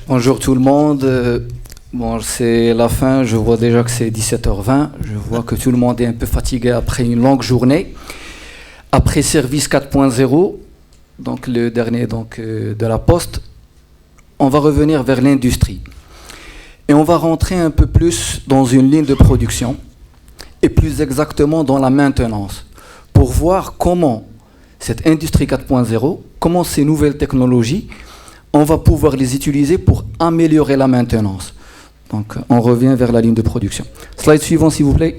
Bonjour tout le monde. Bon, c'est la fin, je vois déjà que c'est 17h20. Je vois que tout le monde est un peu fatigué après une longue journée. Après Service 4.0, donc le dernier de la Poste, on va revenir vers l'industrie. Et on va rentrer un peu plus dans une ligne de production, et plus exactement dans la maintenance, pour voir comment cette industrie 4.0, comment ces nouvelles technologies, on va pouvoir les utiliser pour améliorer la maintenance. Donc, on revient vers la ligne de production. Slide suivant, s'il vous plaît.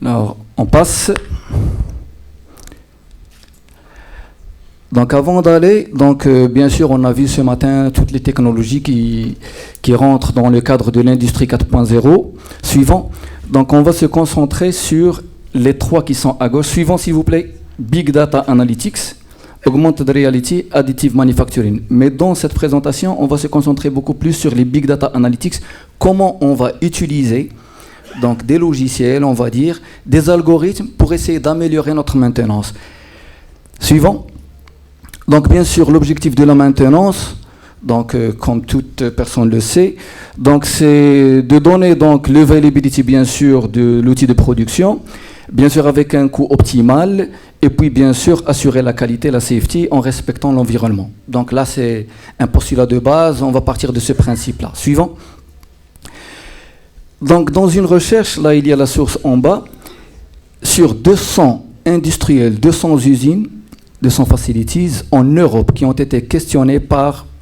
Alors, on passe. Donc, avant d'aller, bien sûr, on a vu ce matin toutes les technologies qui rentrent dans le cadre de l'industrie 4.0. Suivant. Donc, on va se concentrer sur les trois qui sont à gauche. Suivant, s'il vous plaît. Big Data Analytics, Augmented Reality, Additive Manufacturing. Mais dans cette présentation, on va se concentrer beaucoup plus sur les Big Data Analytics, comment on va utiliser donc, des logiciels, on va dire, des algorithmes pour essayer d'améliorer notre maintenance. Suivant. Donc, bien sûr, l'objectif de la maintenance, donc, comme toute personne le sait, donc, c'est de donner donc, l'availability, bien sûr, de l'outil de production, bien sûr avec un coût optimal, et puis bien sûr assurer la qualité, la safety, en respectant l'environnement. Donc là, c'est un postulat de base, on va partir de ce principe-là. Suivant. Donc dans une recherche, là il y a la source en bas, sur 200 industriels, 200 usines, 200 facilities en Europe qui ont été questionnées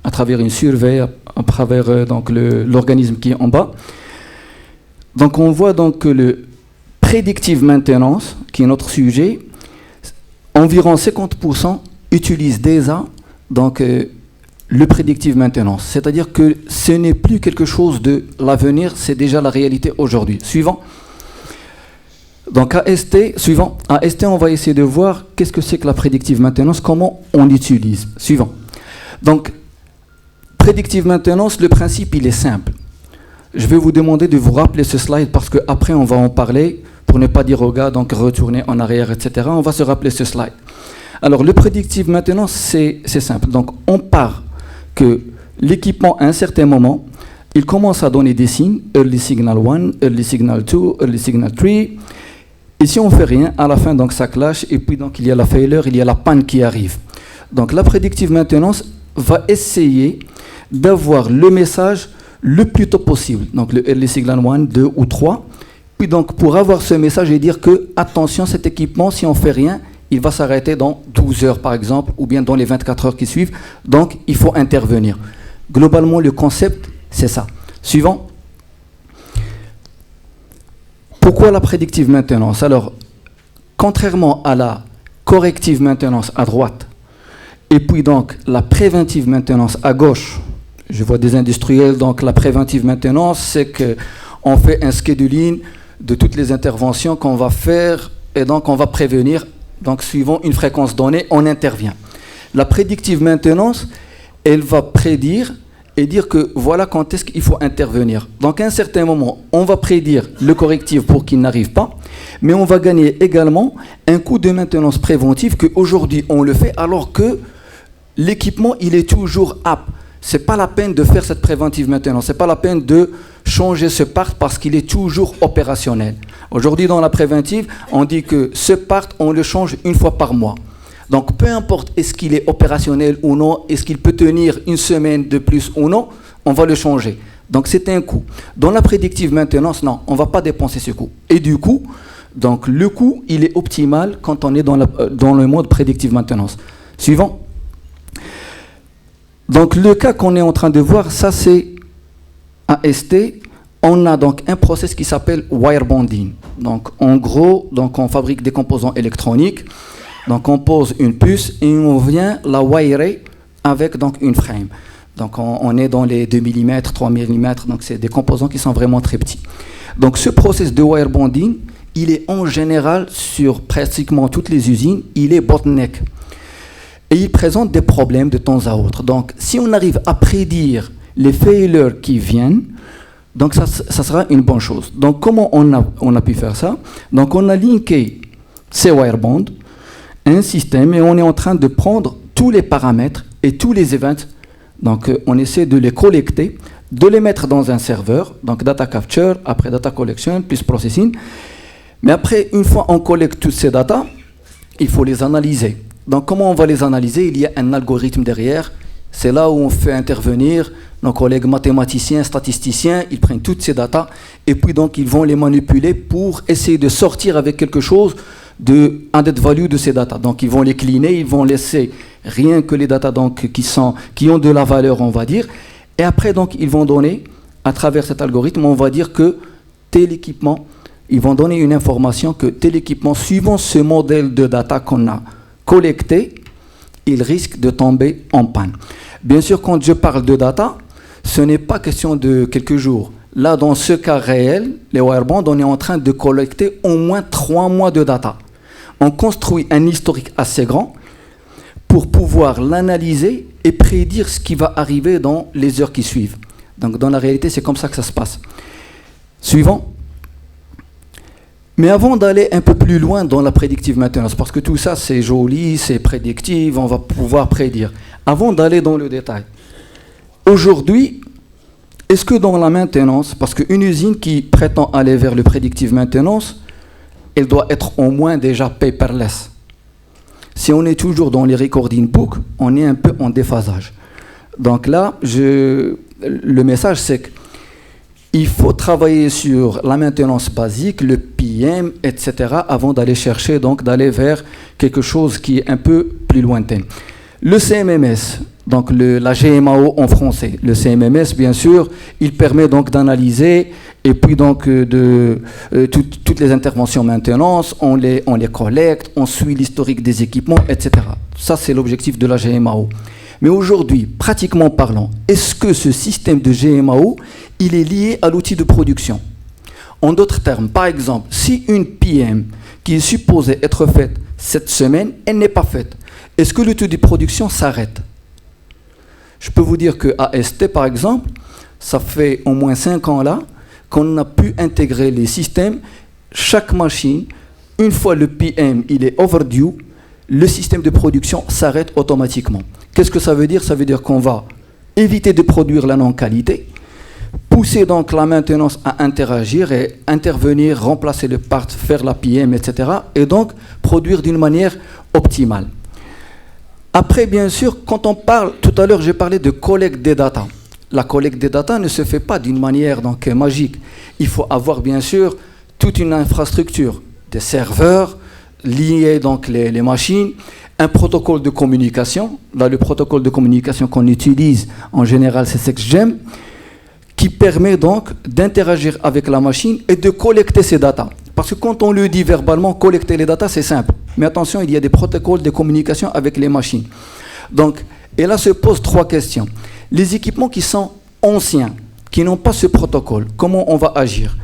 à travers une survey, à travers l'organisme qui est en bas. Donc on voit donc que le prédictive maintenance, qui est notre sujet, environ 50% utilisent déjà donc, le prédictive maintenance. C'est-à-dire que ce n'est plus quelque chose de l'avenir, c'est déjà la réalité aujourd'hui. Suivant. Donc AST, suivant. AST, on va essayer de voir qu'est-ce que c'est que la prédictive maintenance, comment on l'utilise. Suivant. Donc, prédictive maintenance, le principe, il est simple. Je vais vous demander de vous rappeler ce slide parce qu'après, on va en parler pour ne pas dire aux gars, donc retourner en arrière, etc. On va se rappeler ce slide. Alors, le prédictive maintenance, c'est simple. Donc, on part que l'équipement, à un certain moment, il commence à donner des signes, early signal 1, early signal 2, early signal 3. Et si on ne fait rien, à la fin, donc, ça clash, et puis donc, il y a la failure, il y a la panne qui arrive. Donc, la prédictive maintenance va essayer d'avoir le message le plus tôt possible. Donc, le early signal 1, 2 ou 3. Puis donc, pour avoir ce message et dire que, attention, cet équipement, si on ne fait rien, il va s'arrêter dans 12 heures, par exemple, ou bien dans les 24 heures qui suivent. Donc, il faut intervenir. Globalement, le concept, c'est ça. Suivant. Pourquoi la prédictive maintenance? Alors, contrairement à la corrective maintenance à droite, et puis donc la préventive maintenance à gauche, je vois des industriels, donc la préventive maintenance, c'est qu'on fait un scheduling de toutes les interventions qu'on va faire, et donc on va prévenir, donc suivant une fréquence donnée, on intervient. La prédictive maintenance, elle va prédire et dire que voilà quand est-ce qu'il faut intervenir. Donc à un certain moment, on va prédire le correctif pour qu'il n'arrive pas, mais on va gagner également un coût de maintenance préventive qu'aujourd'hui on le fait alors que l'équipement il est toujours apte. Ce n'est pas la peine de faire cette préventive maintenance, ce n'est pas la peine de changer ce part parce qu'il est toujours opérationnel. Aujourd'hui, dans la préventive, on dit que ce part, on le change une fois par mois. Donc, peu importe est-ce qu'il est opérationnel ou non, est-ce qu'il peut tenir une semaine de plus ou non, on va le changer. Donc, c'est un coût. Dans la prédictive maintenance, non, on ne va pas dépenser ce coût. Et du coup, donc, le coût, il est optimal quand on est dans le mode prédictive maintenance. Suivant. Donc, le cas qu'on est en train de voir, ça c'est AST. On a donc un process qui s'appelle wire bonding. Donc, en gros, donc, on fabrique des composants électroniques. Donc, on pose une puce et on vient la wirer avec donc, une frame. Donc, on est dans les 2 mm, 3 mm. Donc, c'est des composants qui sont vraiment très petits. Donc, ce process de wire bonding, il est en général sur pratiquement toutes les usines, il est bottleneck. Et il présente des problèmes de temps à autre. Donc, si on arrive à prédire les failures qui viennent, donc ça sera une bonne chose. Donc, comment on a pu faire ça? Donc, on a linké ces wire bonds, un système, et on est en train de prendre tous les paramètres et tous les events. Donc, on essaie de les collecter, de les mettre dans un serveur, donc data capture, après data collection, plus processing. Mais après, une fois on collecte toutes ces datas, il faut les analyser. Donc, comment on va les analyser? Il y a un algorithme derrière. C'est là où on fait intervenir nos collègues mathématiciens, statisticiens. Ils prennent toutes ces datas et puis donc ils vont les manipuler pour essayer de sortir avec quelque chose de added value de ces datas. Donc, ils vont les cleaner, ils vont laisser rien que les datas donc, qui ont de la valeur, on va dire. Et après, donc, ils vont donner, à travers cet algorithme, on va dire que tel équipement, ils vont donner une information que tel équipement, suivant ce modèle de data qu'on a collecté, il risque de tomber en panne. Bien sûr, quand je parle de data, ce n'est pas question de quelques jours. Là, dans ce cas réel, les Wirebond, on est en train de collecter au moins 3 mois de data. On construit un historique assez grand pour pouvoir l'analyser et prédire ce qui va arriver dans les heures qui suivent. Donc, dans la réalité, c'est comme ça que ça se passe. Suivant. Mais avant d'aller un peu plus loin dans la prédictive maintenance, parce que tout ça, c'est joli, c'est prédictif, on va pouvoir prédire. Avant d'aller dans le détail, aujourd'hui, est-ce que dans la maintenance, parce qu'une usine qui prétend aller vers le prédictive maintenance, elle doit être au moins déjà paperless. Si on est toujours dans les recording books, on est un peu en déphasage. Donc là, le message, c'est qu'il faut travailler sur la maintenance basique, le PM, etc., avant d'aller chercher, donc d'aller vers quelque chose qui est un peu plus lointain. Le CMMS, donc la GMAO en français, le CMMS, bien sûr, il permet donc d'analyser et puis donc toutes les interventions maintenance, on les collecte, on suit l'historique des équipements, etc. Ça, c'est l'objectif de la GMAO. Mais aujourd'hui, pratiquement parlant, est-ce que ce système de GMAO, il est lié à l'outil de production? En d'autres termes, par exemple, si une PM qui est supposée être faite cette semaine, elle n'est pas faite, est-ce que l'outil de production s'arrête? Je peux vous dire qu'à AST, par exemple, ça fait au moins 5 ans là qu'on a pu intégrer les systèmes. Chaque machine, une fois le PM il est overdue, le système de production s'arrête automatiquement. Qu'est-ce que ça veut dire? Ça veut dire qu'on va éviter de produire la non-qualité, pousser donc la maintenance à interagir et intervenir, remplacer le part, faire la PM, etc. et donc produire d'une manière optimale. Après, bien sûr, quand on parle, tout à l'heure j'ai parlé de collecte des data. La collecte des data ne se fait pas d'une manière donc, magique. Il faut avoir bien sûr toute une infrastructure, des serveurs, lier donc les machines, un protocole de communication. Là, le protocole de communication qu'on utilise en général, c'est SexGEM, qui permet donc d'interagir avec la machine et de collecter ces datas. Parce que quand on le dit verbalement, collecter les datas, c'est simple. Mais attention, il y a des protocoles de communication avec les machines. Donc, et là se posent 3 questions. Les équipements qui sont anciens, qui n'ont pas ce protocole, comment on va agir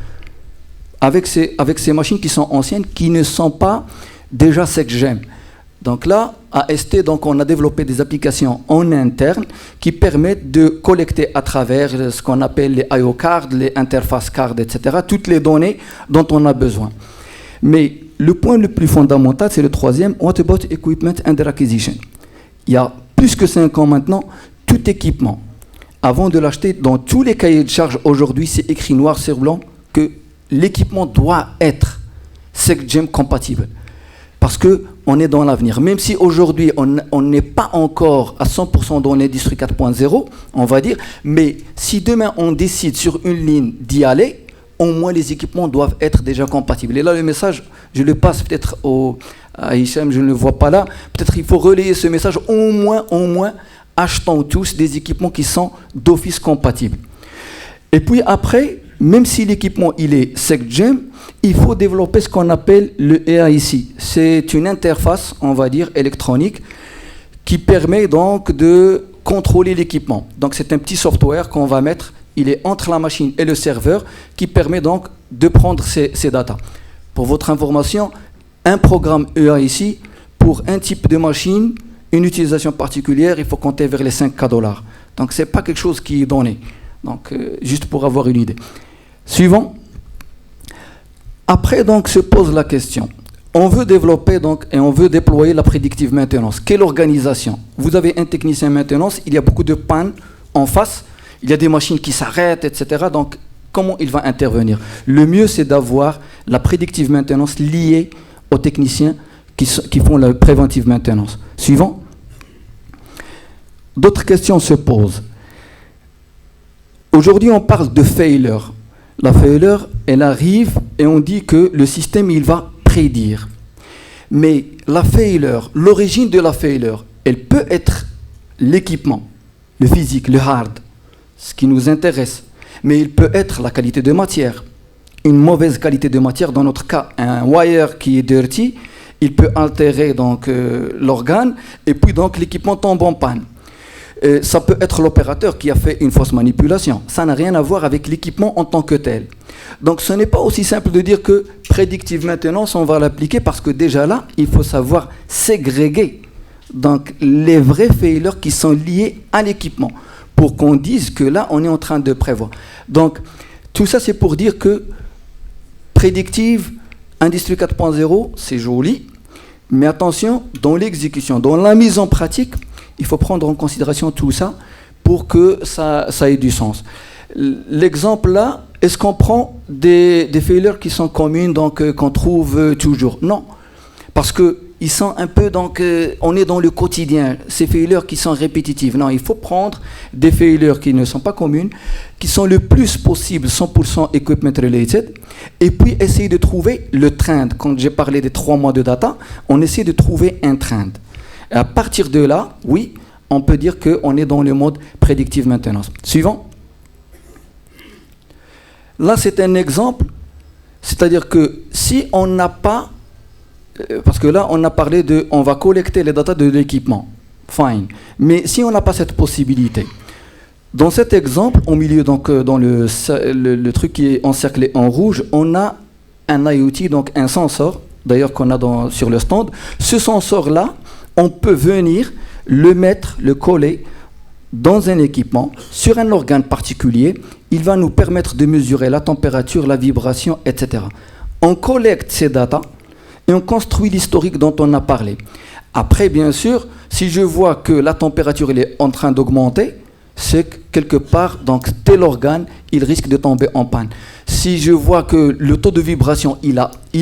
avec ces machines qui sont anciennes, qui ne sont pas déjà SecGEM. Donc là, à ST, donc on a développé des applications en interne qui permettent de collecter à travers ce qu'on appelle les IO cards, les interface cards, etc., toutes les données dont on a besoin. Mais le point le plus fondamental, c'est le 3e, What about equipment under acquisition? Il y a plus que 5 ans maintenant, tout équipement, avant de l'acheter, dans tous les cahiers de charges aujourd'hui, c'est écrit noir sur blanc que l'équipement doit être SecGEM compatible. Parce qu'on est dans l'avenir. Même si aujourd'hui, on n'est pas encore à 100% dans l'industrie 4.0, on va dire, mais si demain on décide sur une ligne d'y aller, au moins les équipements doivent être déjà compatibles. Et là, le message, je le passe peut-être à Hicham, je ne le vois pas là. Peut-être il faut relayer ce message, au moins, achetons tous des équipements qui sont d'office compatibles. Et puis après, même si l'équipement il est SecGEM, il faut développer ce qu'on appelle le EAIC. C'est une interface, on va dire, électronique, qui permet donc de contrôler l'équipement. Donc c'est un petit software qu'on va mettre, il est entre la machine et le serveur, qui permet donc de prendre ces datas. Pour votre information, un programme EAIC, pour un type de machine, une utilisation particulière, il faut compter vers les $5K. Donc ce n'est pas quelque chose qui est donné. Donc juste pour avoir une idée. Suivant. Après, donc, se pose la question, On veut développer donc et on veut déployer la prédictive maintenance. Quelle organisation? Vous avez un technicien maintenance, il y a beaucoup de pannes en face, il y a des machines qui s'arrêtent, etc. Donc, comment il va intervenir? Le mieux, c'est d'avoir la prédictive maintenance liée aux techniciens qui font la préventive maintenance. Suivant. D'autres questions se posent. Aujourd'hui, on parle de failure. La failure, elle arrive et on dit que le système, il va prédire. Mais la failure, l'origine de la failure, elle peut être l'équipement, le physique, le hard, ce qui nous intéresse. Mais il peut être la qualité de matière. Une mauvaise qualité de matière, dans notre cas, un wire qui est dirty, il peut altérer donc l'organe et puis donc l'équipement tombe en panne. Ça peut être l'opérateur qui a fait une fausse manipulation. Ça n'a rien à voir avec l'équipement en tant que tel. Donc ce n'est pas aussi simple de dire que prédictive maintenance, on va l'appliquer parce que déjà là, il faut savoir ségréguer donc, les vrais failures qui sont liés à l'équipement pour qu'on dise que là, on est en train de prévoir. Donc tout ça, c'est pour dire que prédictive, Industrie 4.0, c'est joli, mais attention, dans l'exécution, dans la mise en pratique, il faut prendre en considération tout ça pour que ça ait du sens. L'exemple là, est-ce qu'on prend des failures qui sont communes, donc qu'on trouve toujours? Non, parce que ils sont un peu, donc, on est dans le quotidien, ces failures qui sont répétitives. Non, il faut prendre des failures qui ne sont pas communes, qui sont le plus possible 100% equipment related, et puis essayer de trouver le trend. Quand j'ai parlé des 3 mois de data, on essaie de trouver un trend. Et à partir de là, oui, on peut dire qu'on est dans le mode prédictive maintenance. Suivant. Là, c'est un exemple, c'est-à-dire que si on n'a pas, parce que là, on a parlé de, on va collecter les datas de l'équipement, fine. Mais si on n'a pas cette possibilité, dans cet exemple, au milieu, donc dans le truc qui est encerclé en rouge, on a un IoT, donc un sensor, d'ailleurs qu'on a sur le stand. Ce sensor-là, on peut venir le mettre, le coller dans un équipement, sur un organe particulier. Il va nous permettre de mesurer la température, la vibration, etc. On collecte ces datas et on construit l'historique dont on a parlé. Après, bien sûr, si je vois que la température elle est en train d'augmenter, c'est que quelque part, donc tel organe, il risque de tomber en panne. Si je vois que le taux de vibration, il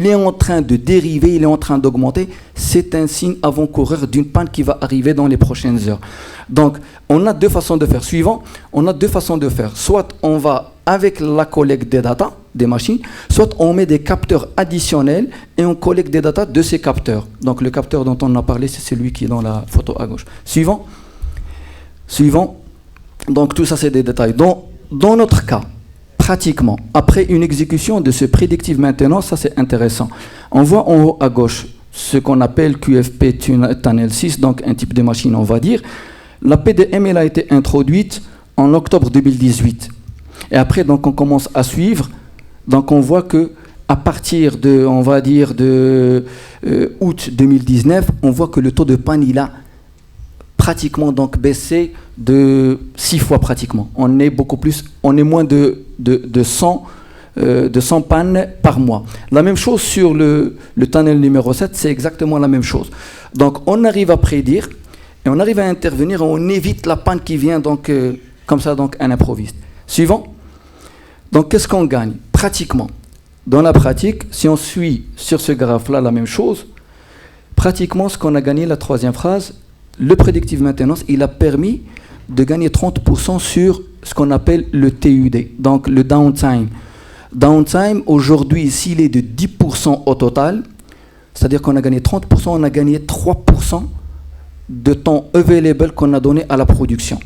est en train de dériver, il est en train d'augmenter, c'est un signe avant-coureur d'une panne qui va arriver dans les prochaines heures. Donc, on a 2 façons de faire. Suivant, on a 2 façons de faire. Soit on va avec la collecte des datas, des machines, soit on met des capteurs additionnels et on collecte des datas de ces capteurs. Donc, le capteur dont on a parlé, c'est celui qui est dans la photo à gauche. Suivant. Donc, tout ça, c'est des détails. Dans notre cas, pratiquement, après une exécution de ce prédictive maintenance, ça c'est intéressant. On voit en haut à gauche ce qu'on appelle QFP Tunnel 6, donc un type de machine, on va dire. La PDM, elle a été introduite en octobre 2018. Et après, donc, on commence à suivre. Donc, on voit que à partir de, on va dire, de août 2019, on voit que le taux de panne, il a pratiquement donc baissé de 6 fois pratiquement. On est beaucoup plus, on est moins de 100 pannes par mois. La même chose sur le tunnel numéro 7, c'est exactement la même chose. Donc on arrive à prédire et on arrive à intervenir et on évite la panne qui vient donc comme ça donc à l'improviste. Suivant. Donc qu'est-ce qu'on gagne? Pratiquement. Dans la pratique, si on suit sur ce graphe-là la même chose, pratiquement ce qu'on a gagné, la 3e phrase, le prédictive maintenance, il a permis de gagner 30% sur ce qu'on appelle le TUD, donc le downtime. Downtime, aujourd'hui, s'il est de 10% au total, c'est-à-dire qu'on a gagné 30%, on a gagné 3% de temps available qu'on a donné à la production.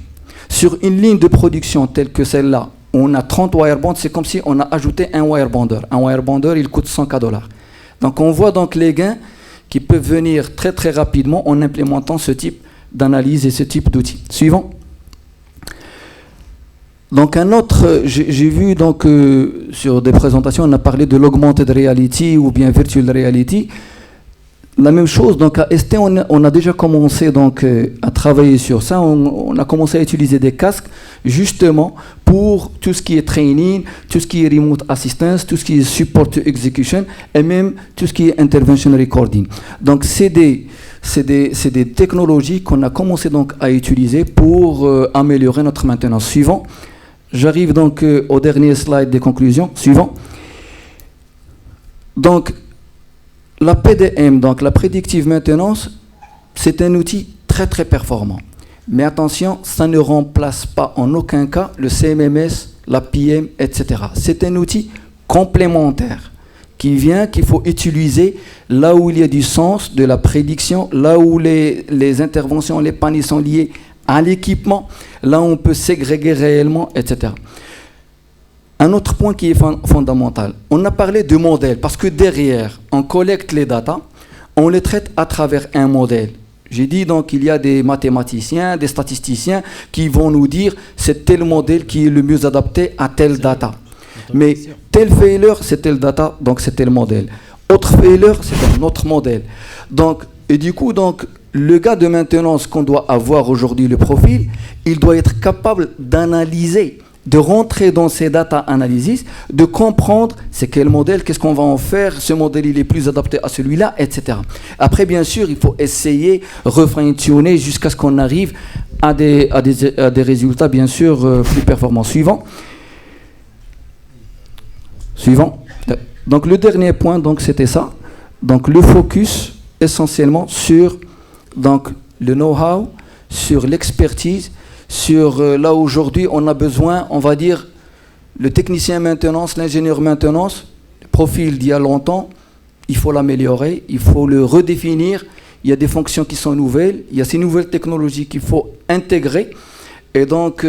Sur une ligne de production telle que celle-là, on a 30 wirebonds, c'est comme si on a ajouté un wirebonder. Un wirebonder, il coûte $100. Donc on voit donc les gains qui peuvent venir très très rapidement en implémentant ce type d'analyse et ce type d'outils. Suivant. Donc un autre, j'ai vu donc sur des présentations, on a parlé de l'augmented reality ou bien virtual reality. La même chose, donc à ST, on a déjà commencé donc, à travailler sur ça. On a commencé à utiliser des casques justement pour tout ce qui est training, tout ce qui est remote assistance, tout ce qui est support to execution et même tout ce qui est intervention recording. Donc c'est des technologies qu'on a commencé donc à utiliser pour améliorer notre maintenance. Suivant. J'arrive donc au dernier slide des conclusions. Suivant. Donc, la PDM, donc la Predictive Maintenance, c'est un outil très très performant. Mais attention, ça ne remplace pas en aucun cas le CMMS, la PM, etc. C'est un outil complémentaire qu'il faut utiliser là où il y a du sens de la prédiction, là où les interventions, les pannes sont liées à l'équipement, là où on peut ségréguer réellement, etc. Un autre point qui est fondamental, on a parlé de modèle, parce que derrière, on collecte les datas, on les traite à travers un modèle. J'ai dit donc qu'il y a des mathématiciens, des statisticiens qui vont nous dire c'est tel modèle qui est le mieux adapté à telle data. Mais tel failure, c'est tel data, donc c'est tel modèle. Autre failure, c'est un autre modèle. Donc, et du coup, donc, le gars de maintenance qu'on doit avoir aujourd'hui, le profil, il doit être capable d'analyser, de rentrer dans ces data analysis, de comprendre c'est quel modèle, qu'est-ce qu'on va en faire, ce modèle il est plus adapté à celui-là, etc. Après, bien sûr, il faut essayer, refine-tuner jusqu'à ce qu'on arrive à des résultats, bien sûr, plus performants. Suivant. Donc, le dernier point, donc, c'était ça. Donc, le focus essentiellement sur donc, le know-how, sur l'expertise, sur là aujourd'hui on a besoin, on va dire, le technicien maintenance, l'ingénieur maintenance, le profil d'il y a longtemps, il faut l'améliorer, il faut le redéfinir, il y a des fonctions qui sont nouvelles, il y a ces nouvelles technologies qu'il faut intégrer, et donc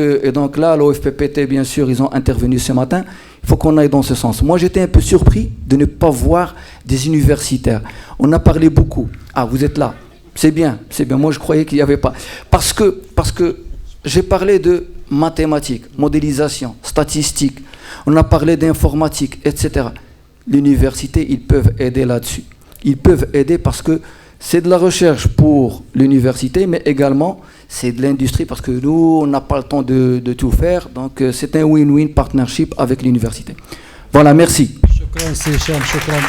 là, l'OFPPT, bien sûr, ils ont intervenu ce matin, il faut qu'on aille dans ce sens. Moi, j'étais un peu surpris de ne pas voir des universitaires. On a parlé beaucoup. Ah, vous êtes là. C'est bien. Moi, je croyais qu'il n'y avait pas. Parce que j'ai parlé de mathématiques, modélisation, statistiques. On a parlé d'informatique, etc. L'université, ils peuvent aider là-dessus. Ils peuvent aider parce que c'est de la recherche pour l'université, mais également, c'est de l'industrie parce que nous, on n'a pas le temps de tout faire. Donc, c'est un win-win partnership avec l'université. Voilà, merci. Shukran, Hicham, shukran.